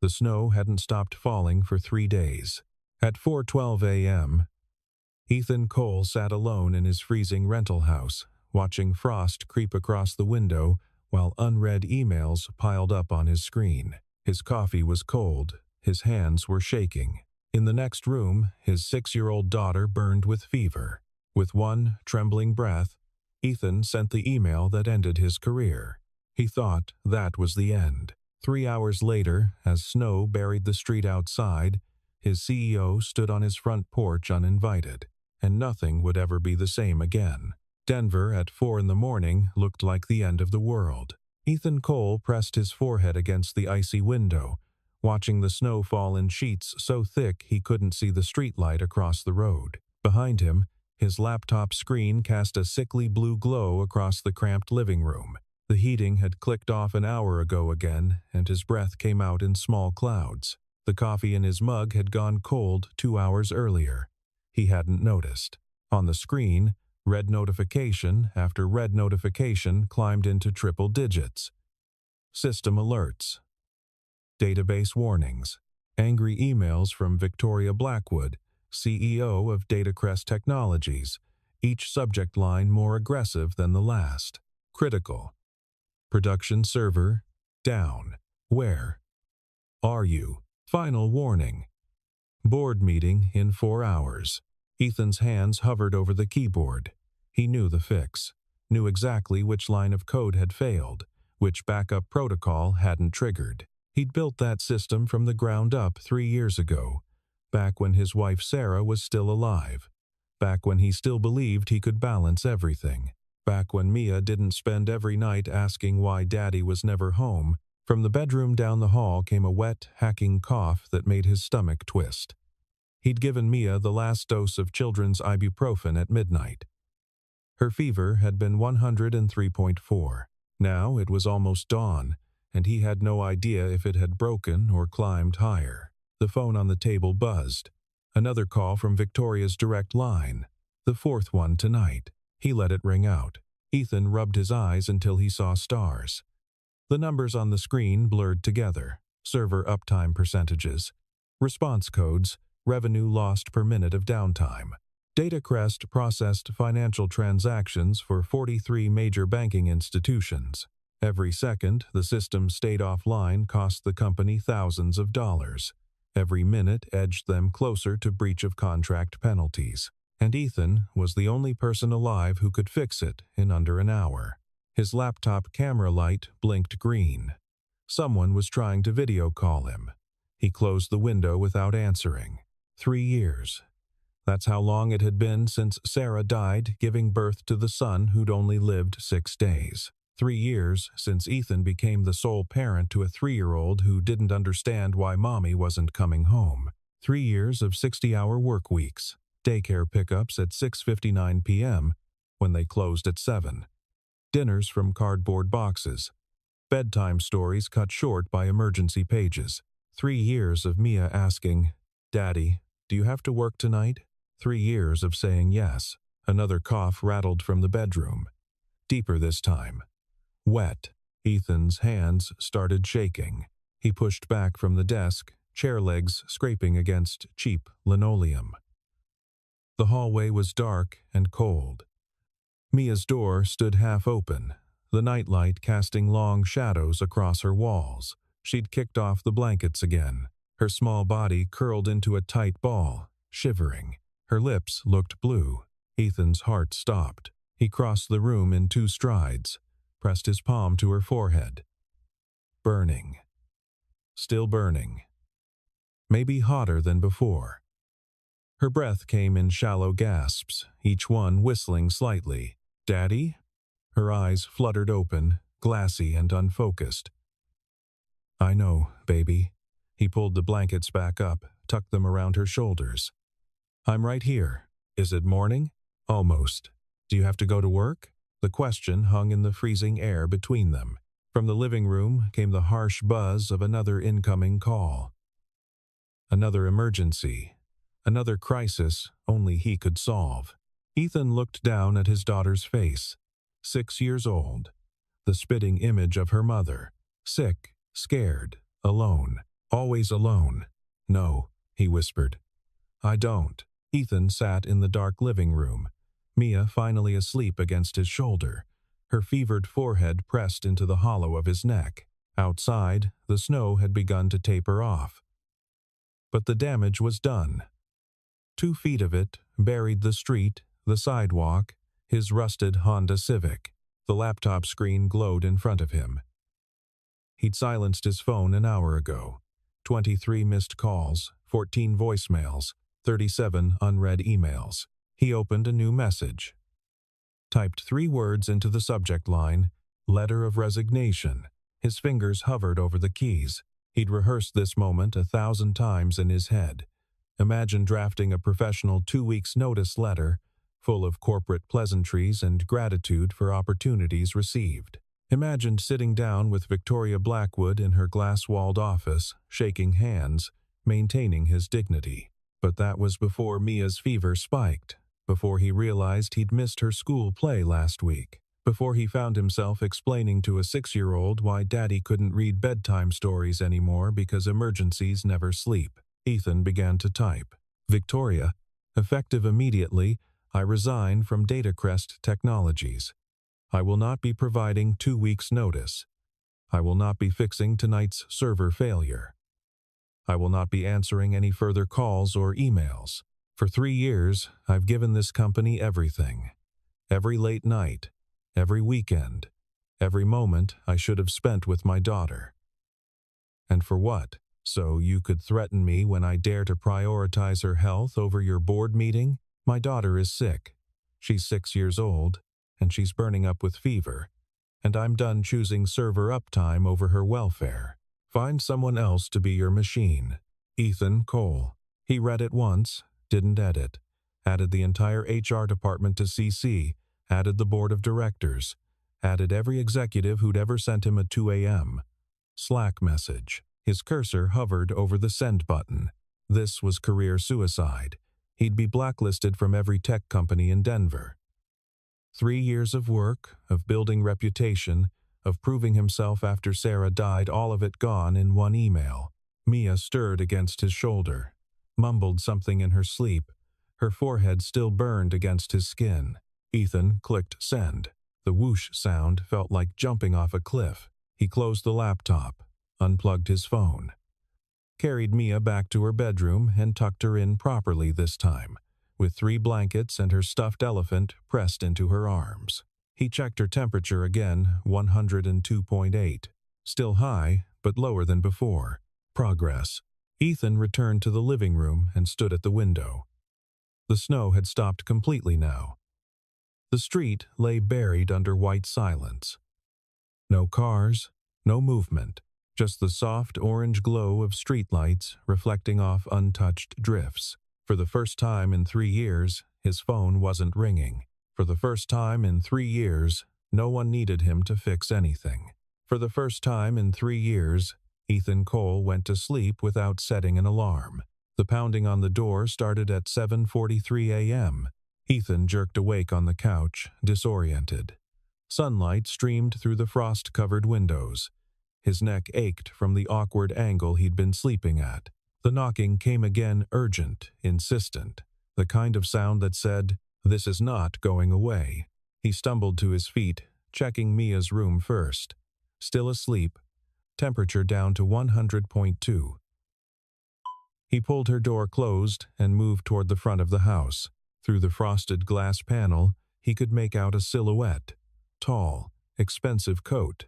The snow hadn't stopped falling for 3 days. At 4:12 a.m., Ethan Cole sat alone in his freezing rental house, watching frost creep across the window while unread emails piled up on his screen. His coffee was cold, his hands were shaking. In the next room, his 6-year-old daughter burned with fever. With one trembling breath, Ethan sent the email that ended his career. He thought that was the end. 3 hours later, as snow buried the street outside, his CEO stood on his front porch uninvited, and nothing would ever be the same again. Denver at 4 in the morning looked like the end of the world. Ethan Cole pressed his forehead against the icy window, watching the snow fall in sheets so thick he couldn't see the streetlight across the road. Behind him, his laptop screen cast a sickly blue glow across the cramped living room. The heating had clicked off an hour ago again, and his breath came out in small clouds. The coffee in his mug had gone cold 2 hours earlier. He hadn't noticed. On the screen, red notification after red notification climbed into triple digits. System alerts. Database warnings. Angry emails from Victoria Blackwood, CEO of Datacrest Technologies, each subject line more aggressive than the last. Critical. Production server down. Where are you? Final warning. Board meeting in 4 hours. Ethan's hands hovered over the keyboard. He knew the fix, knew exactly which line of code had failed, which backup protocol hadn't triggered. He'd built that system from the ground up 3 years ago, back when his wife Sarah was still alive, back when he still believed he could balance everything, back when Mia didn't spend every night asking why Daddy was never home. From the bedroom down the hall came a wet, hacking cough that made his stomach twist. He'd given Mia the last dose of children's ibuprofen at midnight. Her fever had been 103.4. Now it was almost dawn, and he had no idea if it had broken or climbed higher. The phone on the table buzzed. Another call from Victoria's direct line. The 4th one tonight. He let it ring out. Ethan rubbed his eyes until he saw stars. The numbers on the screen blurred together. Server uptime percentages. Response codes. Revenue lost per minute of downtime. Datacrest processed financial transactions for 43 major banking institutions. Every second the system stayed offline cost the company thousands of dollars. Every minute edged them closer to breach of contract penalties. And Ethan was the only person alive who could fix it in under an hour. His laptop camera light blinked green. Someone was trying to video call him. He closed the window without answering. 3 years. That's how long it had been since Sarah died, giving birth to the son who'd only lived 6 days. 3 years since Ethan became the sole parent to a 3-year-old who didn't understand why mommy wasn't coming home. 3 years of 60-hour work weeks, daycare pickups at 6:59 p.m. when they closed at 7. Dinners from cardboard boxes. Bedtime stories cut short by emergency pages. 3 years of Mia asking, "Daddy, do you have to work tonight?" 3 years of saying yes. Another cough rattled from the bedroom. Deeper this time. Wet. Ethan's hands started shaking. He pushed back from the desk, chair legs scraping against cheap linoleum. The hallway was dark and cold. Mia's door stood half open, the nightlight casting long shadows across her walls. She'd kicked off the blankets again. Her small body curled into a tight ball, shivering. Her lips looked blue. Ethan's heart stopped. He crossed the room in 2 strides, pressed his palm to her forehead. Burning. Still burning. Maybe hotter than before. Her breath came in shallow gasps, each one whistling slightly. "Daddy?" Her eyes fluttered open, glassy and unfocused. "I know, baby." He pulled the blankets back up, tucked them around her shoulders. "I'm right here. Is it morning?" "Almost. Do you have to go to work?" The question hung in the freezing air between them. From the living room came the harsh buzz of another incoming call. Another emergency. Another crisis only he could solve. Ethan looked down at his daughter's face. 6 years old. The spitting image of her mother. Sick, scared, alone. Always alone. No, he whispered. I don't. Ethan sat in the dark living room, Mia finally asleep against his shoulder, her fevered forehead pressed into the hollow of his neck. Outside, the snow had begun to taper off. But the damage was done. 2 feet of it buried the street, the sidewalk, his rusted Honda Civic. The laptop screen glowed in front of him. He'd silenced his phone an hour ago. 23 missed calls, 14 voicemails, 37 unread emails. He opened a new message. Typed 3 words into the subject line, letter of resignation. His fingers hovered over the keys. He'd rehearsed this moment 1,000 times in his head. Imagine drafting a professional 2 weeks' notice letter, full of corporate pleasantries and gratitude for opportunities received. Imagined sitting down with Victoria Blackwood in her glass-walled office, shaking hands, maintaining his dignity. But that was before Mia's fever spiked, before he realized he'd missed her school play last week, before he found himself explaining to a 6-year-old why Daddy couldn't read bedtime stories anymore because emergencies never sleep. Ethan began to type. Victoria, effective immediately, I resign from Datacrest Technologies. I will not be providing 2 weeks' notice. I will not be fixing tonight's server failure. I will not be answering any further calls or emails. For 3 years, I've given this company everything. Every late night, every weekend, every moment I should have spent with my daughter. And for what? So you could threaten me when I dare to prioritize her health over your board meeting? My daughter is sick. She's 6 years old, and she's burning up with fever, and I'm done choosing server uptime over her welfare. Find someone else to be your machine. Ethan Cole. He read it once, didn't edit, added the entire HR department to CC, added the board of directors, added every executive who'd ever sent him a 2 a.m. Slack message. His cursor hovered over the send button. This was career suicide. He'd be blacklisted from every tech company in Denver. 3 years of work, of building reputation, of proving himself after Sarah died, all of it gone in one email. Mia stirred against his shoulder, mumbled something in her sleep. Her forehead still burned against his skin. Ethan clicked send. The whoosh sound felt like jumping off a cliff. He closed the laptop, unplugged his phone, carried Mia back to her bedroom and tucked her in properly this time, with 3 blankets and her stuffed elephant pressed into her arms. He checked her temperature again, 102.8. Still high, but lower than before. Progress. Ethan returned to the living room and stood at the window. The snow had stopped completely now. The street lay buried under white silence. No cars, no movement, just the soft orange glow of streetlights reflecting off untouched drifts. For the first time in 3 years, his phone wasn't ringing. For the first time in 3 years, no one needed him to fix anything. For the first time in 3 years, Ethan Cole went to sleep without setting an alarm. The pounding on the door started at 7:43 a.m. Ethan jerked awake on the couch, disoriented. Sunlight streamed through the frost-covered windows. His neck ached from the awkward angle he'd been sleeping at. The knocking came again, urgent, insistent, the kind of sound that said, "This is not going away." He stumbled to his feet, checking Mia's room first. Still asleep, temperature down to 100.2. He pulled her door closed and moved toward the front of the house. Through the frosted glass panel, he could make out a silhouette. Tall, expensive coat.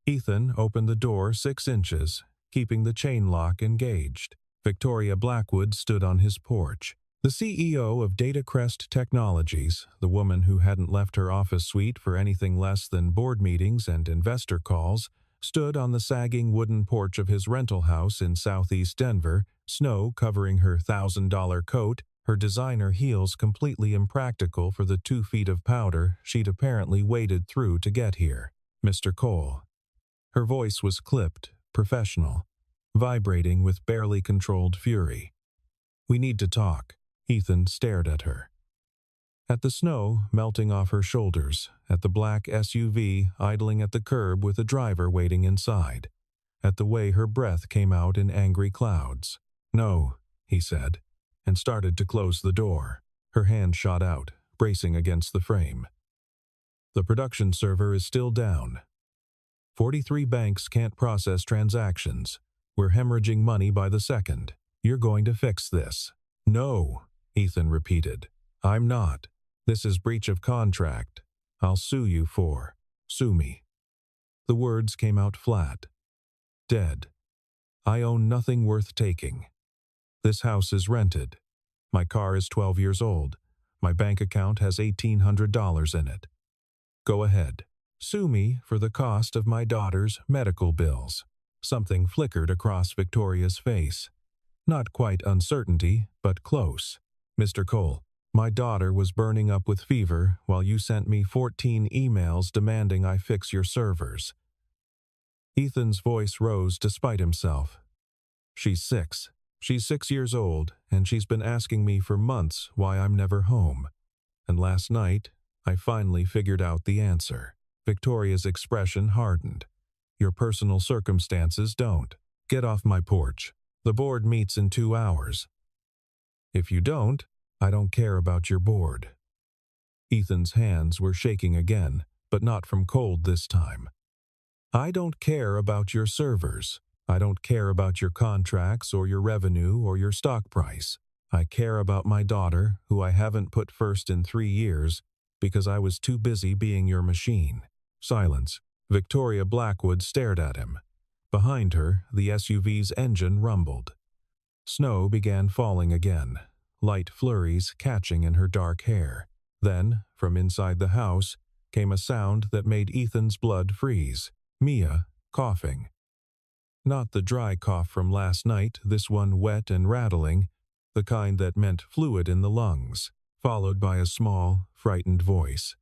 Ethan opened the door 6 inches, keeping the chain lock engaged. Victoria Blackwood stood on his porch. The CEO of Datacrest Technologies, the woman who hadn't left her office suite for anything less than board meetings and investor calls, stood on the sagging wooden porch of his rental house in southeast Denver, snow covering her $1,000 coat, her designer heels completely impractical for the 2 feet of powder she'd apparently waded through to get here. Mr. Cole. Her voice was clipped, professional, vibrating with barely controlled fury. "We need to talk." Ethan stared at her. At the snow melting off her shoulders, at the black SUV idling at the curb with a driver waiting inside. at the way her breath came out in angry clouds. "No," he said, and started to close the door. Her hand shot out, bracing against the frame. "The production server is still down. 43 banks can't process transactions. We're hemorrhaging money by the second. You're going to fix this." "No," Ethan repeated. "I'm not. This is breach of contract. I'll sue you for. Sue me." The words came out flat. "Dead. I own nothing worth taking. This house is rented. My car is 12 years old. My bank account has $1,800 in it. Go ahead. Sue me for the cost of my daughter's medical bills." Something flickered across Victoria's face. Not quite uncertainty, but close. "Mr. Cole, my daughter was burning up with fever while you sent me 14 emails demanding I fix your servers." Ethan's voice rose despite himself. She's 6. She's 6 years old, and she's been asking me for months why I'm never home. And last night, I finally figured out the answer." Victoria's expression hardened. "Your personal circumstances don't. Get off my porch. The board meets in 2 hours. If you don't, I don't care about your board." Ethan's hands were shaking again, but not from cold this time. "I don't care about your servers. I don't care about your contracts or your revenue or your stock price. I care about my daughter, who I haven't put first in 3 years because I was too busy being your machine." Silence. Victoria Blackwood stared at him. Behind her, the SUV's engine rumbled. Snow began falling again, light flurries catching in her dark hair. Then, from inside the house, came a sound that made Ethan's blood freeze. Mia, coughing. Not the dry cough from last night, this one wet and rattling, the kind that meant fluid in the lungs, followed by a small, frightened voice.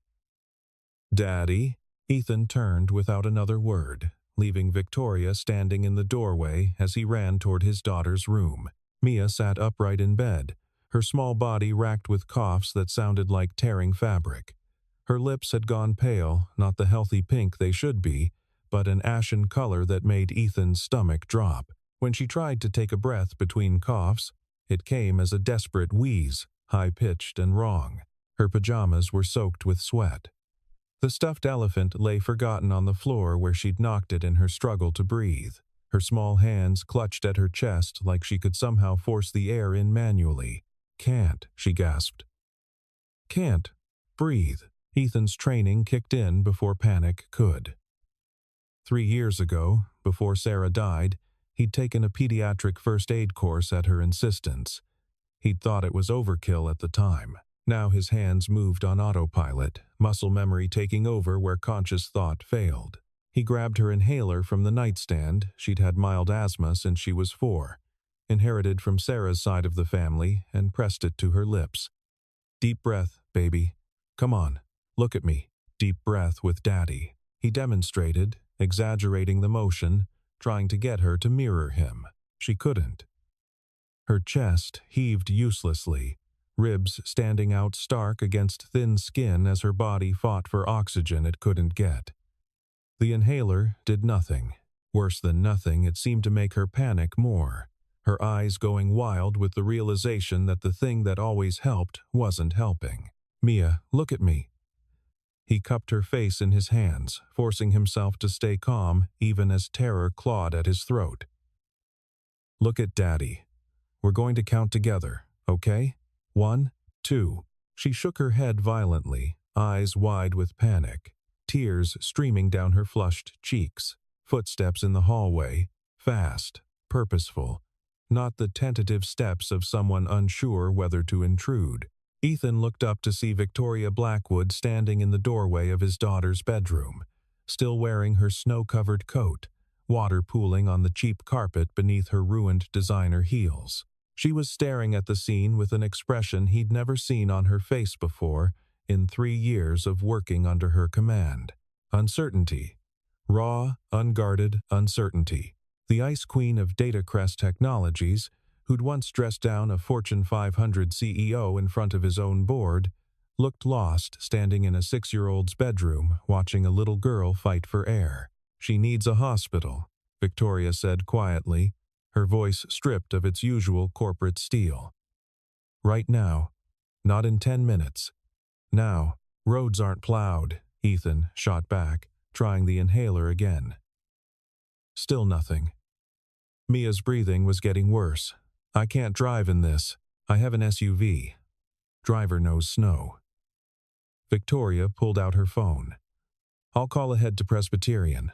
"Daddy?" Ethan turned without another word, leaving Victoria standing in the doorway as he ran toward his daughter's room. Mia sat upright in bed, her small body racked with coughs that sounded like tearing fabric. Her lips had gone pale, not the healthy pink they should be, but an ashen color that made Ethan's stomach drop. When she tried to take a breath between coughs, it came as a desperate wheeze, high-pitched and wrong. Her pajamas were soaked with sweat. The stuffed elephant lay forgotten on the floor where she'd knocked it in her struggle to breathe. Her small hands clutched at her chest like she could somehow force the air in manually. "Can't," she gasped. "Can't. Breathe." Ethan's training kicked in before panic could. 3 years ago, before Sarah died, he'd taken a pediatric first aid course at her insistence. He'd thought it was overkill at the time. Now his hands moved on autopilot, muscle memory taking over where conscious thought failed. He grabbed her inhaler from the nightstand. She'd had mild asthma since she was 4, inherited from Sarah's side of the family, and pressed it to her lips. "Deep breath, baby. Come on, look at me. Deep breath with Daddy." He demonstrated, exaggerating the motion, trying to get her to mirror him. She couldn't. Her chest heaved uselessly, ribs standing out stark against thin skin as her body fought for oxygen it couldn't get. The inhaler did nothing. Worse than nothing, it seemed to make her panic more, her eyes going wild with the realization that the thing that always helped wasn't helping. "Mia, look at me." He cupped her face in his hands, forcing himself to stay calm even as terror clawed at his throat. "Look at Daddy. We're going to count together, okay? 1, 2. She shook her head violently, eyes wide with panic, tears streaming down her flushed cheeks. Footsteps in the hallway, fast, purposeful, not the tentative steps of someone unsure whether to intrude. Ethan looked up to see Victoria Blackwood standing in the doorway of his daughter's bedroom, still wearing her snow-covered coat, water pooling on the cheap carpet beneath her ruined designer heels. She was staring at the scene with an expression he'd never seen on her face before in 3 years of working under her command. Uncertainty. Raw, unguarded uncertainty. The ice queen of Datacrest Technologies, who'd once dressed down a Fortune 500 CEO in front of his own board, looked lost standing in a 6-year-old's bedroom watching a little girl fight for air. "She needs a hospital," Victoria said quietly, her voice stripped of its usual corporate steel. Right now. Not in 10 minutes. Now. Roads aren't plowed, Ethan shot back, trying the inhaler again. Still nothing. Mia's breathing was getting worse. I can't drive in this. I have an SUV. Driver knows snow. Victoria pulled out her phone. I'll call ahead to Presbyterian.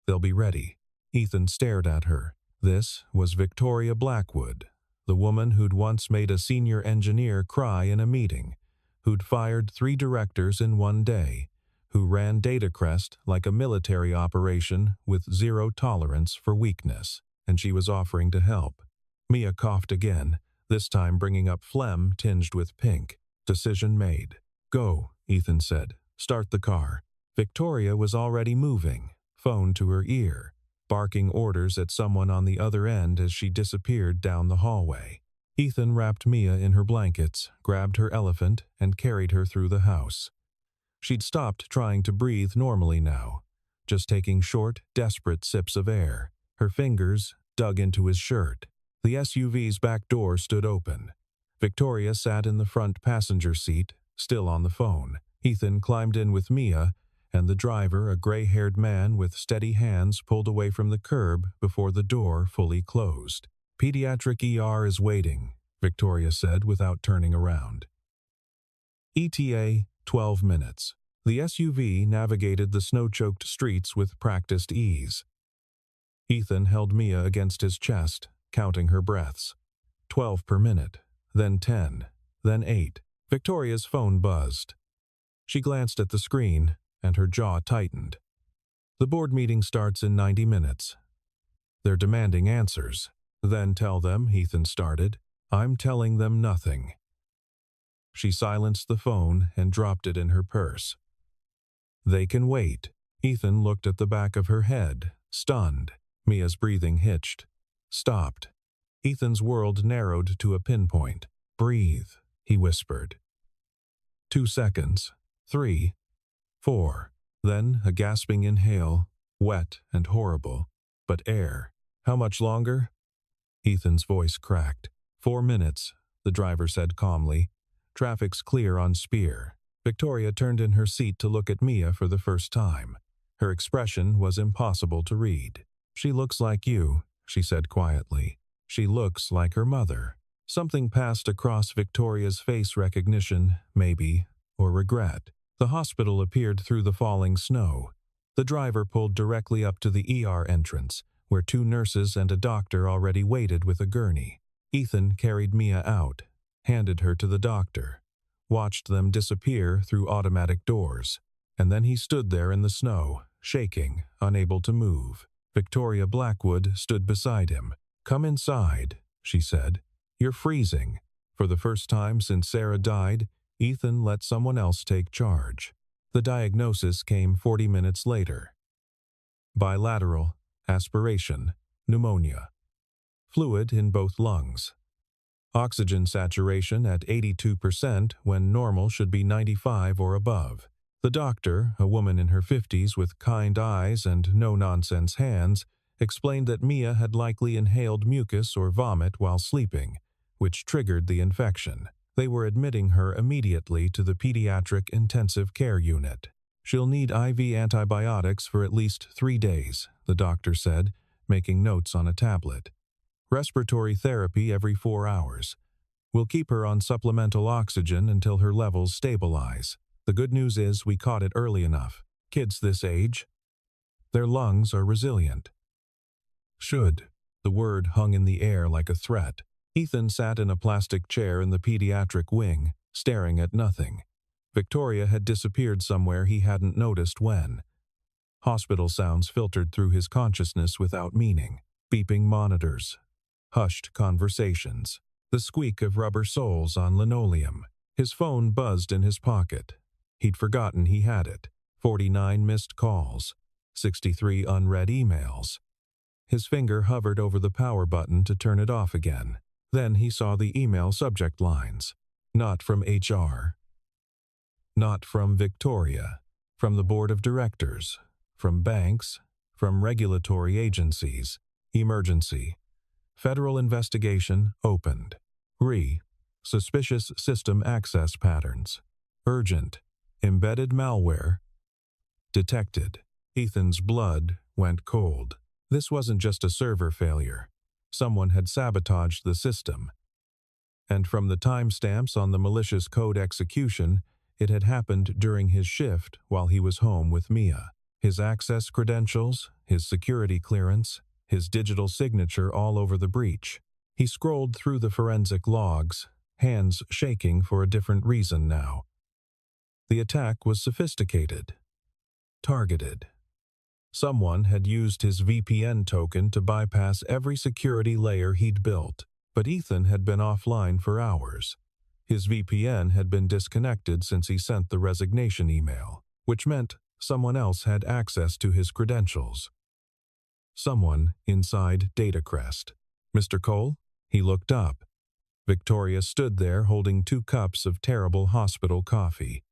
They'll be ready. Ethan stared at her. This was Victoria Blackwood, the woman who'd once made a senior engineer cry in a meeting, who'd fired 3 directors in one day, who ran Datacrest like a military operation with zero tolerance for weakness, and she was offering to help. Mia coughed again, this time bringing up phlegm tinged with pink. Decision made. Go, Ethan said. Start the car. Victoria was already moving, phone to her ear, barking orders at someone on the other end as she disappeared down the hallway. Ethan wrapped Mia in her blankets, grabbed her elephant, and carried her through the house. She'd stopped trying to breathe normally now, just taking short, desperate sips of air. Her fingers dug into his shirt. The SUV's back door stood open. Victoria sat in the front passenger seat, still on the phone. Ethan climbed in with Mia, and the driver, a gray-haired man with steady hands, pulled away from the curb before the door fully closed. Pediatric ER is waiting, Victoria said without turning around. ETA, 12 minutes. The SUV navigated the snow-choked streets with practiced ease. Ethan held Mia against his chest, counting her breaths. 12 per minute, then 10, then 8. Victoria's phone buzzed. She glanced at the screen, and her jaw tightened. The board meeting starts in 90 minutes. They're demanding answers. Then tell them, Ethan started. I'm telling them nothing. She silenced the phone and dropped it in her purse. They can wait. Ethan looked at the back of her head, stunned. Mia's breathing hitched. Stopped. Ethan's world narrowed to a pinpoint. Breathe, he whispered. 2 seconds. 3. 4. Then a gasping inhale, wet and horrible. But air. How much longer? Ethan's voice cracked. 4 minutes, the driver said calmly. Traffic's clear on Spear. Victoria turned in her seat to look at Mia for the first time. Her expression was impossible to read. She looks like you, she said quietly. She looks like her mother. Something passed across Victoria's face, recognition, maybe, or regret. The hospital appeared through the falling snow. The driver pulled directly up to the ER entrance, where 2 nurses and a doctor already waited with a gurney. Ethan carried Mia out, handed her to the doctor, watched them disappear through automatic doors, and then he stood there in the snow, shaking, unable to move. Victoria Blackwood stood beside him. Come inside, she said. You're freezing. For the first time since Sarah died, Ethan let someone else take charge. The diagnosis came 40 minutes later. Bilateral, aspiration, pneumonia. Fluid in both lungs. Oxygen saturation at 82% when normal should be 95 or above. The doctor, a woman in her 50s with kind eyes and no-nonsense hands, explained that Mia had likely inhaled mucus or vomit while sleeping, which triggered the infection. They were admitting her immediately to the pediatric intensive care unit. She'll need IV antibiotics for at least 3 days, the doctor said, making notes on a tablet. Respiratory therapy every 4 hours. We'll keep her on supplemental oxygen until her levels stabilize. The good news is we caught it early enough. Kids this age, their lungs are resilient. Should. The word hung in the air like a threat. Ethan sat in a plastic chair in the pediatric wing, staring at nothing. Victoria had disappeared somewhere he hadn't noticed when. Hospital sounds filtered through his consciousness without meaning. Beeping monitors. Hushed conversations. The squeak of rubber soles on linoleum. His phone buzzed in his pocket. He'd forgotten he had it. 49 missed calls. 63 unread emails. His finger hovered over the power button to turn it off again. Then he saw the email subject lines. Not from HR. Not from Victoria. From the board of directors. From banks. from regulatory agencies. Emergency. Federal investigation opened. Suspicious system access patterns. Urgent. Embedded malware detected. Ethan's blood went cold. This wasn't just a server failure. Someone had sabotaged the system. And from the timestamps on the malicious code execution, it had happened during his shift while he was home with Mia. His access credentials, his security clearance, his digital signature all over the breach. He scrolled through the forensic logs, hands shaking for a different reason now. The attack was sophisticated. Targeted. Someone had used his VPN token to bypass every security layer he'd built, but Ethan had been offline for hours. His VPN had been disconnected since he sent the resignation email, which meant someone else had access to his credentials. Someone inside Datacrest. Mr. Cole? He looked up. Victoria stood there holding 2 cups of terrible hospital coffee.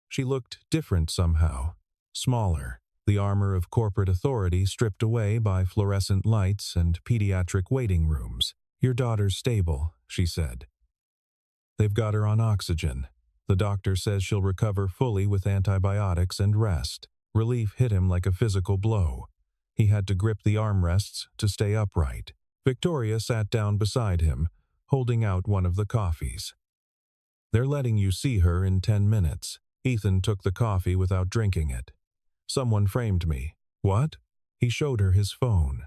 She looked different somehow. Smaller, the armor of corporate authority stripped away by fluorescent lights and pediatric waiting rooms. "Your daughter's stable," she said. "They've got her on oxygen. The doctor says she'll recover fully with antibiotics and rest." Relief hit him like a physical blow. He had to grip the armrests to stay upright. Victoria sat down beside him, holding out one of the coffees. "They're letting you see her in 10 minutes. Ethan took the coffee without drinking it. "Someone framed me." "What?" He showed her his phone.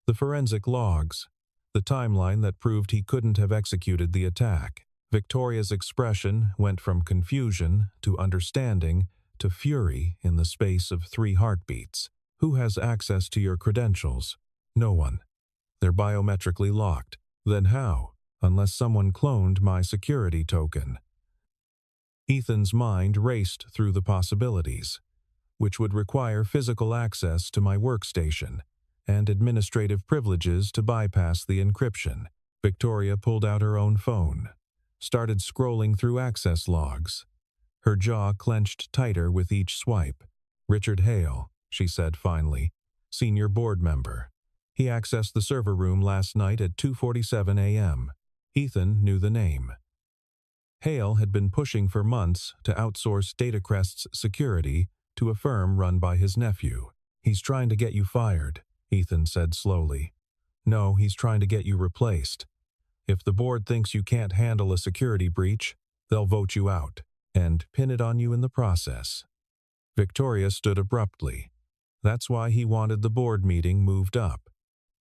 The forensic logs. The timeline that proved he couldn't have executed the attack. Victoria's expression went from confusion to understanding to fury in the space of 3 heartbeats. "Who has access to your credentials?" "No one. They're biometrically locked." "Then how? Unless someone cloned my security token." Ethan's mind raced through the possibilities, which would require physical access to my workstation and administrative privileges to bypass the encryption. Victoria pulled out her own phone, started scrolling through access logs. Her jaw clenched tighter with each swipe. "Richard Hale," she said finally, "senior board member. He accessed the server room last night at 2:47 a.m. Ethan knew the name. Hale had been pushing for months to outsource Datacrest's security to a firm run by his nephew. "He's trying to get you fired," Ethan said slowly. "No, he's trying to get you replaced. If the board thinks you can't handle a security breach, they'll vote you out and pin it on you in the process." Victoria stood abruptly. "That's why he wanted the board meeting moved up.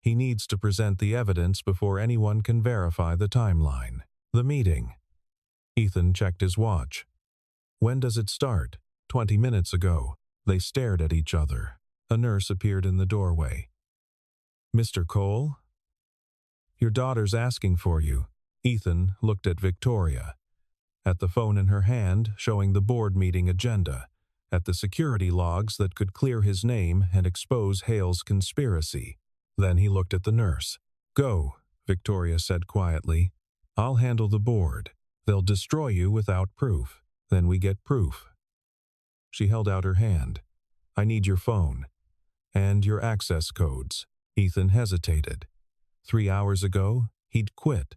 He needs to present the evidence before anyone can verify the timeline." "The meeting." Ethan checked his watch. "When does it start?" 20 minutes ago." They stared at each other. A nurse appeared in the doorway. "Mr. Cole?" "Your daughter's asking for you." Ethan looked at Victoria, at the phone in her hand showing the board meeting agenda, at the security logs that could clear his name and expose Hale's conspiracy. Then he looked at the nurse. "Go," Victoria said quietly. "I'll handle the board. They'll destroy you without proof. Then we get proof." She held out her hand. "I need your phone. And your access codes." Ethan hesitated. 3 hours ago, he'd quit,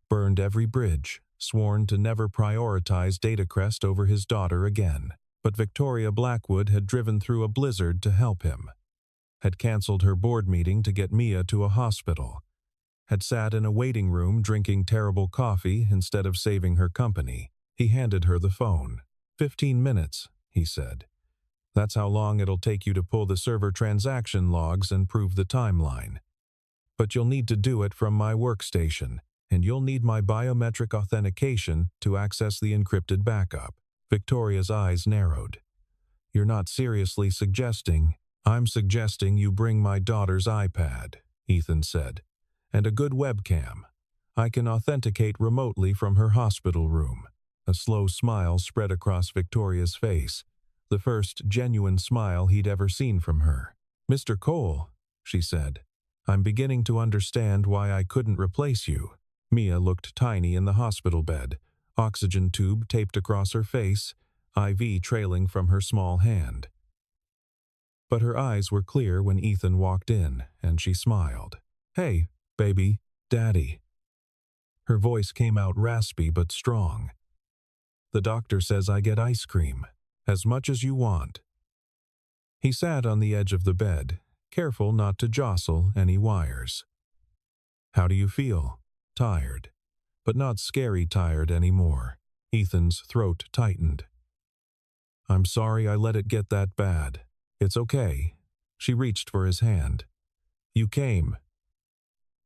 burned every bridge, sworn to never prioritize Datacrest over his daughter again. But Victoria Blackwood had driven through a blizzard to help him, had canceled her board meeting to get Mia to a hospital, had sat in a waiting room drinking terrible coffee instead of saving her company. He handed her the phone. 15 minutes, he said. "That's how long it'll take you to pull the server transaction logs and prove the timeline. But you'll need to do it from my workstation, and you'll need my biometric authentication to access the encrypted backup." Victoria's eyes narrowed. "You're not seriously suggesting—" "I'm suggesting you bring my daughter's iPad," Ethan said, "and a good webcam. I can authenticate remotely from her hospital room." A slow smile spread across Victoria's face, the first genuine smile he'd ever seen from her. "Mr. Cole," she said, "I'm beginning to understand why I couldn't replace you." Mia looked tiny in the hospital bed, oxygen tube taped across her face, IV trailing from her small hand. But her eyes were clear when Ethan walked in, and she smiled. "Hey, baby, Daddy." Her voice came out raspy but strong. "The doctor says I get ice cream. As much as you want." He sat on the edge of the bed, careful not to jostle any wires. "How do you feel?" "Tired. But not scary tired anymore." Ethan's throat tightened. "I'm sorry I let it get that bad. It's okay." She reached for his hand. "You came."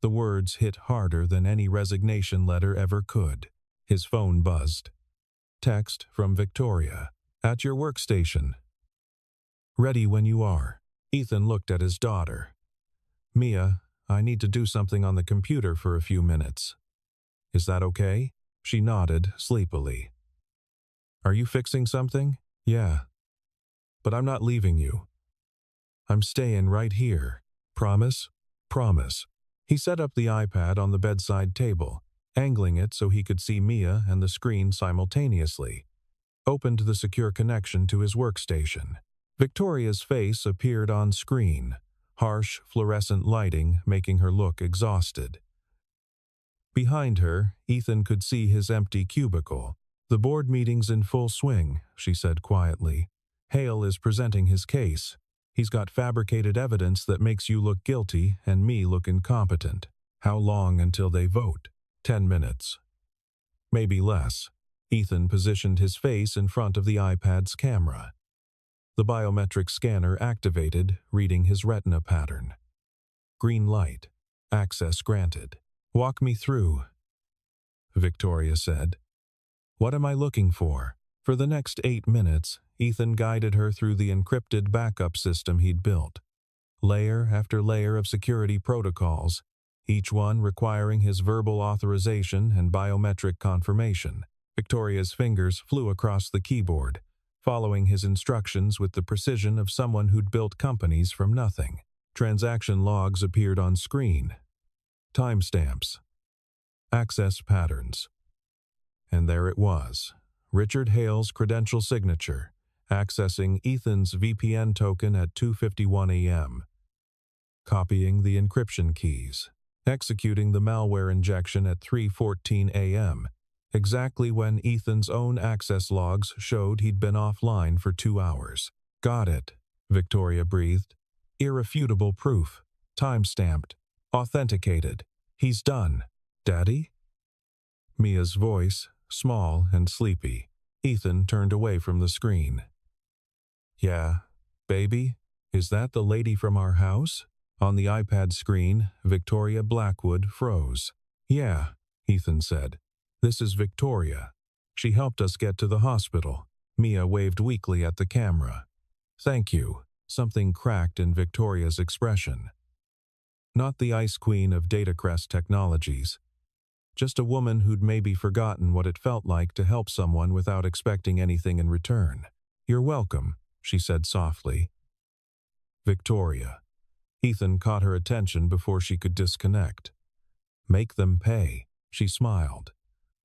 The words hit harder than any resignation letter ever could. His phone buzzed. Text from Victoria. "At your workstation. Ready when you are." Ethan looked at his daughter. "Mia, I need to do something on the computer for a few minutes. Is that okay?" She nodded sleepily. "Are you fixing something?" "Yeah. But I'm not leaving you. I'm staying right here. Promise?" "Promise." He set up the iPad on the bedside table, angling it so he could see Mia and the screen simultaneously. Opened the secure connection to his workstation. Victoria's face appeared on screen, harsh fluorescent lighting making her look exhausted. Behind her, Ethan could see his empty cubicle. "The board meeting's in full swing," she said quietly. "Hale is presenting his case. He's got fabricated evidence that makes you look guilty and me look incompetent. How long until they vote?" 10 minutes. Maybe less. Ethan positioned his face in front of the iPad's camera. The biometric scanner activated, reading his retina pattern. Green light. Access granted. "Walk me through," Victoria said. "What am I looking for?" For the next 8 minutes, Ethan guided her through the encrypted backup system he'd built. Layer after layer of security protocols, each one requiring his verbal authorization and biometric confirmation. Victoria's fingers flew across the keyboard, following his instructions with the precision of someone who'd built companies from nothing. Transaction logs appeared on screen. Timestamps. Access patterns. And there it was. Richard Hale's credential signature, accessing Ethan's VPN token at 2:51 a.m. Copying the encryption keys. Executing the malware injection at 3:14 a.m., exactly when Ethan's own access logs showed he'd been offline for 2 hours. "Got it," Victoria breathed. "Irrefutable proof. Time-stamped. Authenticated. He's done. Daddy?" Mia's voice, small and sleepy. Ethan turned away from the screen. "Yeah, baby? Is that the lady from our house?" On the iPad screen, Victoria Blackwood froze. "Yeah," Ethan said. "This is Victoria. She helped us get to the hospital." Mia waved weakly at the camera. "Thank you." Something cracked in Victoria's expression. Not the Ice Queen of Datacrest Technologies. Just a woman who'd maybe forgotten what it felt like to help someone without expecting anything in return. "You're welcome," she said softly. Victoria. Ethan caught her attention before she could disconnect. "Make them pay," she smiled.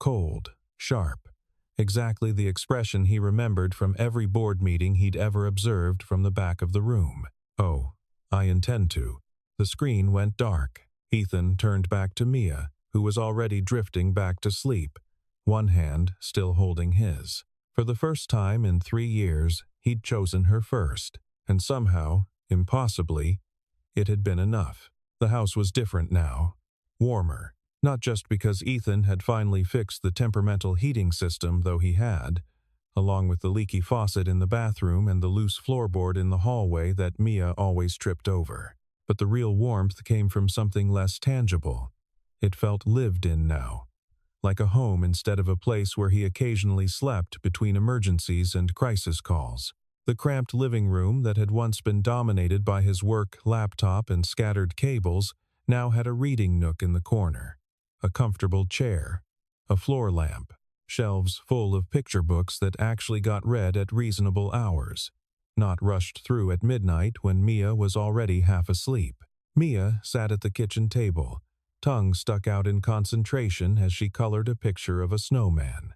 Cold, sharp. Exactly the expression he remembered from every board meeting he'd ever observed from the back of the room. "Oh, I intend to." The screen went dark. Ethan turned back to Mia, who was already drifting back to sleep, one hand still holding his. For the first time in 3 years, he'd chosen her first, and somehow, impossibly, it had been enough. The house was different now. Warmer. Not just because Ethan had finally fixed the temperamental heating system, though he had, along with the leaky faucet in the bathroom and the loose floorboard in the hallway that Mia always tripped over. But the real warmth came from something less tangible. It felt lived in now, like a home instead of a place where he occasionally slept between emergencies and crisis calls. The cramped living room that had once been dominated by his work laptop and scattered cables now had a reading nook in the corner, a comfortable chair, a floor lamp, shelves full of picture books that actually got read at reasonable hours, not rushed through at midnight when Mia was already half asleep. Mia sat at the kitchen table, tongue stuck out in concentration as she colored a picture of a snowman.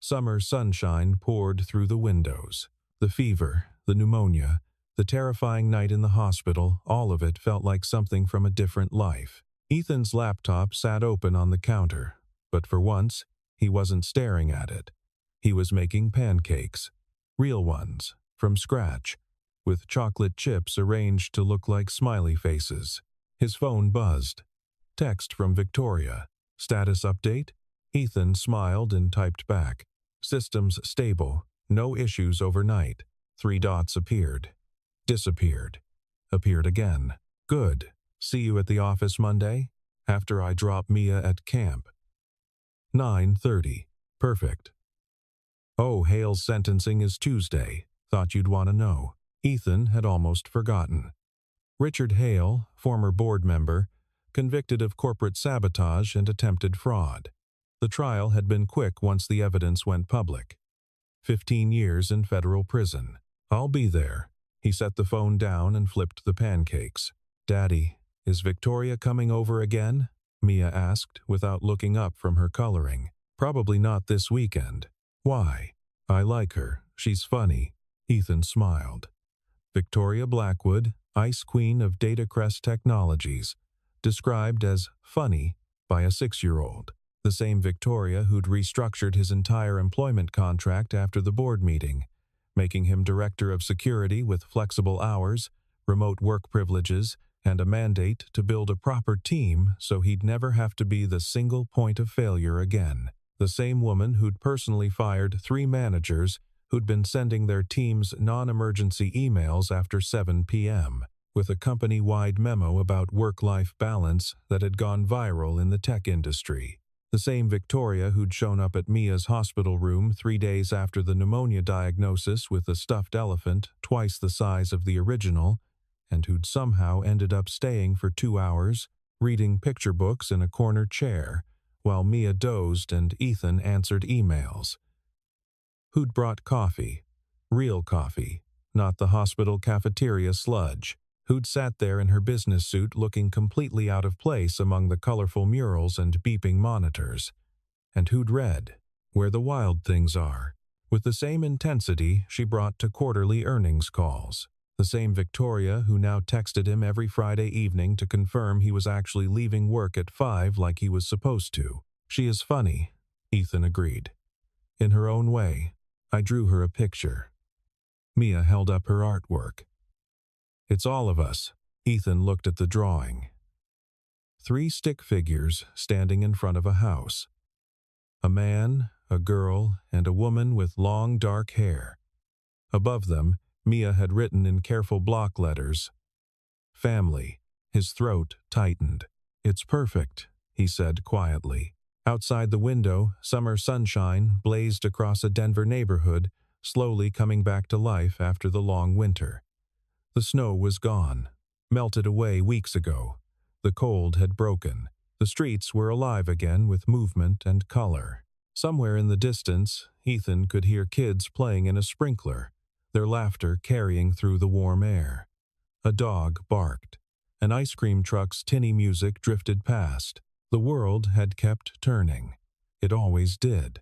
Summer sunshine poured through the windows. The fever, the pneumonia, The terrifying night in the hospital, all of it felt like something from a different life. Ethan's laptop sat open on the counter, but for once, he wasn't staring at it. He was making pancakes. Real ones, from scratch, with chocolate chips arranged to look like smiley faces. His phone buzzed. Text from Victoria. Status update? Ethan smiled and typed back. Systems stable. No issues overnight. 3 dots appeared. Disappeared. Appeared again. Good. See you at the office Monday? After I drop Mia at camp. 9:30. Perfect. Oh, Hale's sentencing is Tuesday. Thought you'd want to know. Ethan had almost forgotten. Richard Hale, former board member, convicted of corporate sabotage and attempted fraud. The trial had been quick once the evidence went public. 15 years in federal prison. I'll be there. He set the phone down and flipped the pancakes. Daddy, is Victoria coming over again? Mia asked without looking up from her coloring. Probably not this weekend. Why? I like her. She's funny. Ethan smiled. Victoria Blackwood, Ice Queen of Datacrest Technologies, described as funny by a 6-year-old. The same Victoria who'd restructured his entire employment contract after the board meeting, making him director of security with flexible hours, remote work privileges, and a mandate to build a proper team so he'd never have to be the single point of failure again. The same woman who'd personally fired 3 managers who'd been sending their teams non-emergency emails after 7 p.m., with a company-wide memo about work-life balance that had gone viral in the tech industry. The same Victoria who'd shown up at Mia's hospital room 3 days after the pneumonia diagnosis with a stuffed elephant twice the size of the original, and who'd somehow ended up staying for 2 hours, reading picture books in a corner chair, while Mia dozed and Ethan answered emails. Who'd brought coffee. Real coffee, not the hospital cafeteria sludge. Who'd sat there in her business suit looking completely out of place among the colorful murals and beeping monitors. And who'd read Where the Wild Things Are, with the same intensity she brought to quarterly earnings calls. The same Victoria who now texted him every Friday evening to confirm he was actually leaving work at 5 like he was supposed to. She is funny, Ethan agreed. In her own way. I drew her a picture. Mia held up her artwork. It's all of us. Ethan looked at the drawing. 3 stick figures standing in front of a house. A man, a girl, and a woman with long dark hair. Above them, Mia had written in careful block letters, Family. His throat tightened. It's perfect, he said quietly. Outside the window, summer sunshine blazed across a Denver neighborhood, slowly coming back to life after the long winter. The snow was gone, melted away weeks ago. The cold had broken. The streets were alive again with movement and color. Somewhere in the distance, Ethan could hear kids playing in a sprinkler, their laughter carrying through the warm air. A dog barked. An ice cream truck's tinny music drifted past. The world had kept turning. It always did.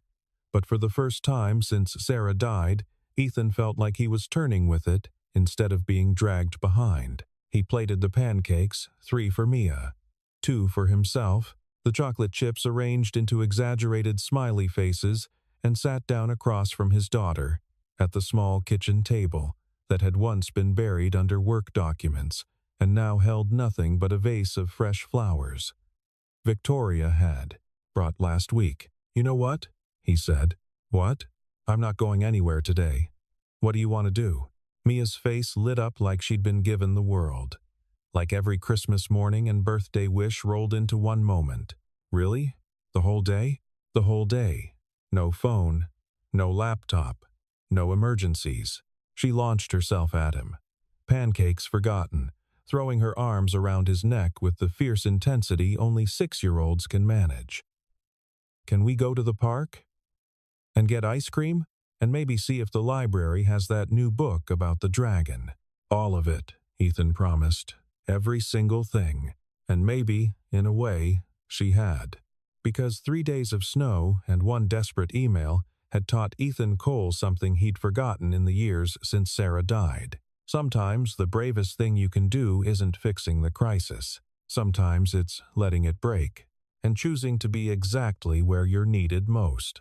But for the first time since Sarah died, Ethan felt like he was turning with it instead of being dragged behind. He plated the pancakes, 3 for Mia, 2 for himself, the chocolate chips arranged into exaggerated smiley faces, and sat down across from his daughter at the small kitchen table that had once been buried under work documents and now held nothing but a vase of fresh flowers. Victoria had brought last week. You know what? He said. What? I'm not going anywhere today. What do you want to do? Mia's face lit up like she'd been given the world. Like every Christmas morning and birthday wish rolled into one moment. Really? The whole day? The whole day. No phone. No laptop. No emergencies. She launched herself at him. Pancakes forgotten, throwing her arms around his neck with the fierce intensity only 6-year-olds can manage. Can we go to the park? And get ice cream? And maybe see if the library has that new book about the dragon. All of it, Ethan promised. Every single thing. And maybe, in a way, she had. Because 3 days of snow and 1 desperate email had taught Ethan Cole something he'd forgotten in the years since Sarah died. Sometimes the bravest thing you can do isn't fixing the crisis. Sometimes it's letting it break and choosing to be exactly where you're needed most.